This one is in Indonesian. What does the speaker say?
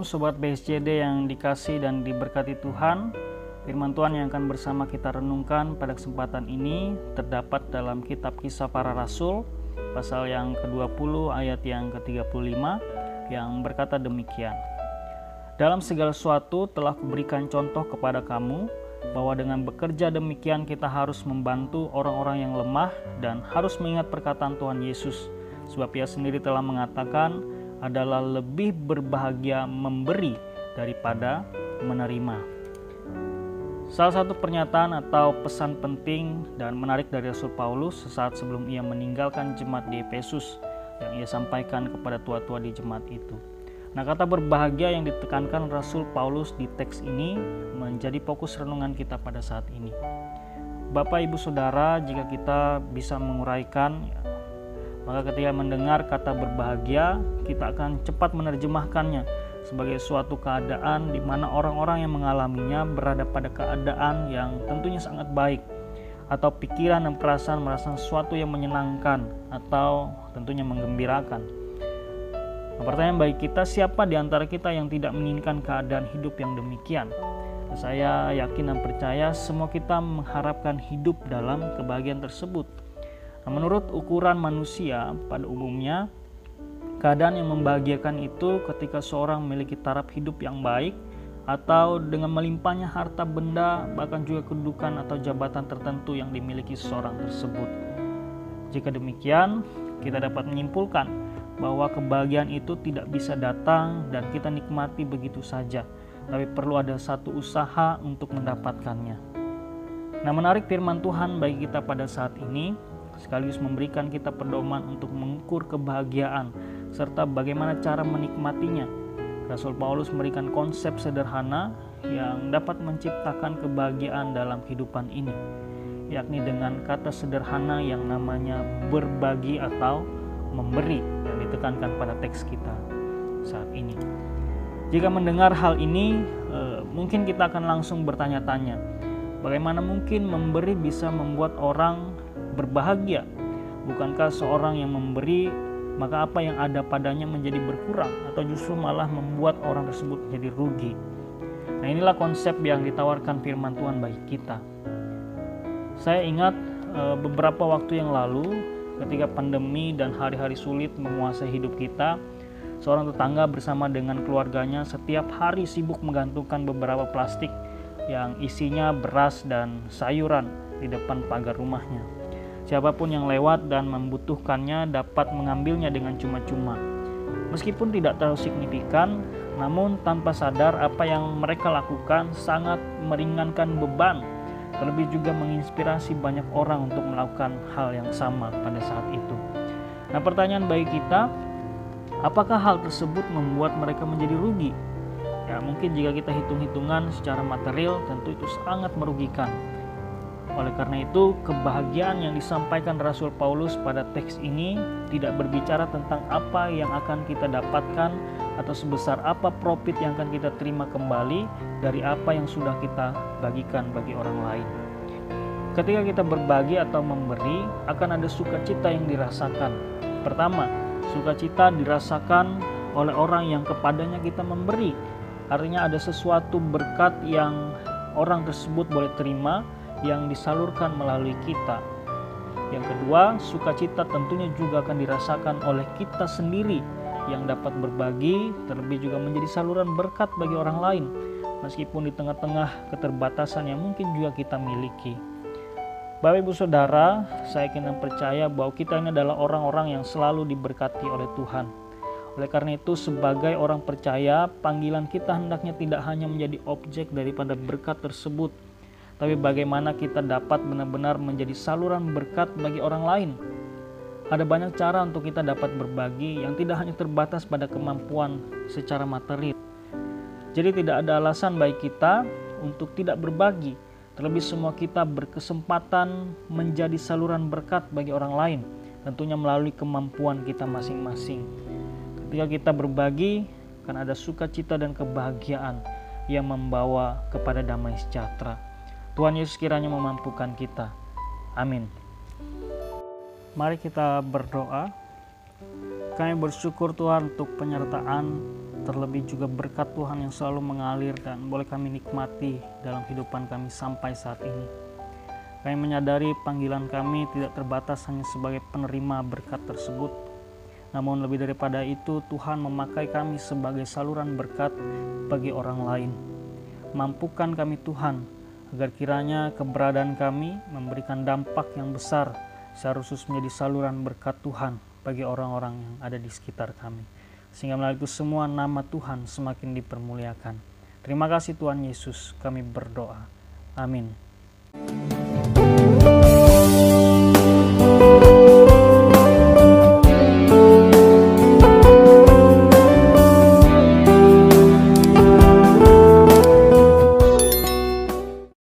Shalom Sobat BSJD yang dikasih dan diberkati Tuhan. Firman Tuhan yang akan bersama kita renungkan pada kesempatan ini terdapat dalam kitab Kisah Para Rasul pasal yang ke-20 ayat yang ke-35 yang berkata demikian. Dalam segala sesuatu telah kuberikan contoh kepada kamu bahwa dengan bekerja demikian kita harus membantu orang-orang yang lemah dan harus mengingat perkataan Tuhan Yesus, sebab Ia sendiri telah mengatakan adalah lebih berbahagia memberi daripada menerima. Salah satu pernyataan atau pesan penting dan menarik dari Rasul Paulus sesaat sebelum ia meninggalkan jemaat di Efesus yang ia sampaikan kepada tua-tua di jemaat itu. Nah, kata berbahagia yang ditekankan Rasul Paulus di teks ini menjadi fokus renungan kita pada saat ini. Bapak, Ibu, Saudara, jika kita bisa menguraikan, maka ketika mendengar kata berbahagia, kita akan cepat menerjemahkannya sebagai suatu keadaan di mana orang-orang yang mengalaminya berada pada keadaan yang tentunya sangat baik, atau pikiran dan perasaan merasa sesuatu yang menyenangkan atau tentunya menggembirakan. Nah, pertanyaan bagi kita, siapa di antara kita yang tidak menginginkan keadaan hidup yang demikian? Saya yakin dan percaya semua kita mengharapkan hidup dalam kebahagiaan tersebut. Nah, menurut ukuran manusia pada umumnya, keadaan yang membahagiakan itu ketika seorang memiliki taraf hidup yang baik atau dengan melimpahnya harta benda, bahkan juga kedudukan atau jabatan tertentu yang dimiliki seseorang tersebut. Jika demikian, kita dapat menyimpulkan bahwa kebahagiaan itu tidak bisa datang dan kita nikmati begitu saja, tapi perlu ada satu usaha untuk mendapatkannya. Nah, menarik firman Tuhan bagi kita pada saat ini sekaligus memberikan kita pedoman untuk mengukur kebahagiaan serta bagaimana cara menikmatinya. Rasul Paulus memberikan konsep sederhana yang dapat menciptakan kebahagiaan dalam kehidupan ini, yakni dengan kata sederhana yang namanya berbagi atau memberi yang ditekankan pada teks kita saat ini. Jika mendengar hal ini, mungkin kita akan langsung bertanya-tanya, bagaimana mungkin memberi bisa membuat orang berbahagia? Bukankah seorang yang memberi, maka apa yang ada padanya menjadi berkurang atau justru malah membuat orang tersebut menjadi rugi? Nah, inilah konsep yang ditawarkan firman Tuhan bagi kita. Saya ingat beberapa waktu yang lalu ketika pandemi dan hari-hari sulit menguasai hidup kita, seorang tetangga bersama dengan keluarganya setiap hari sibuk menggantungkan beberapa plastik yang isinya beras dan sayuran di depan pagar rumahnya. Siapapun yang lewat dan membutuhkannya dapat mengambilnya dengan cuma-cuma. Meskipun tidak terlalu signifikan, namun tanpa sadar apa yang mereka lakukan sangat meringankan beban, terlebih juga menginspirasi banyak orang untuk melakukan hal yang sama pada saat itu. Nah, pertanyaan bagi kita, apakah hal tersebut membuat mereka menjadi rugi? Ya, mungkin jika kita hitung-hitungan secara material, tentu itu sangat merugikan. Oleh karena itu, kebahagiaan yang disampaikan Rasul Paulus pada teks ini tidak berbicara tentang apa yang akan kita dapatkan atau sebesar apa profit yang akan kita terima kembali dari apa yang sudah kita bagikan bagi orang lain. Ketika kita berbagi atau memberi, akan ada sukacita yang dirasakan. Pertama, sukacita dirasakan oleh orang yang kepadanya kita memberi. Artinya ada sesuatu berkat yang orang tersebut boleh terima yang disalurkan melalui kita. Yang kedua, sukacita tentunya juga akan dirasakan oleh kita sendiri yang dapat berbagi, terlebih juga menjadi saluran berkat bagi orang lain, meskipun di tengah-tengah keterbatasan yang mungkin juga kita miliki. Bapak, Ibu, Saudara, saya yakin dan percaya bahwa kita ini adalah orang-orang yang selalu diberkati oleh Tuhan. Oleh karena itu, sebagai orang percaya, panggilan kita hendaknya tidak hanya menjadi objek daripada berkat tersebut, tapi bagaimana kita dapat benar-benar menjadi saluran berkat bagi orang lain. Ada banyak cara untuk kita dapat berbagi yang tidak hanya terbatas pada kemampuan secara materi. Jadi tidak ada alasan bagi kita untuk tidak berbagi. Terlebih semua kita berkesempatan menjadi saluran berkat bagi orang lain, tentunya melalui kemampuan kita masing-masing. Ketika kita berbagi, akan ada sukacita dan kebahagiaan yang membawa kepada damai sejahtera. Tuhan Yesus kiranya memampukan kita. Amin. Mari kita berdoa. Kami bersyukur Tuhan untuk penyertaan terlebih juga berkat Tuhan yang selalu mengalir dan boleh kami nikmati dalam kehidupan kami sampai saat ini. Kami menyadari panggilan kami tidak terbatas hanya sebagai penerima berkat tersebut, namun lebih daripada itu Tuhan memakai kami sebagai saluran berkat bagi orang lain. Mampukan kami Tuhan, agar kiranya keberadaan kami memberikan dampak yang besar secara khusus menjadi saluran berkat Tuhan bagi orang-orang yang ada di sekitar kami. Sehingga melalui itu semua nama Tuhan semakin dipermuliakan. Terima kasih Tuhan Yesus, kami berdoa. Amin.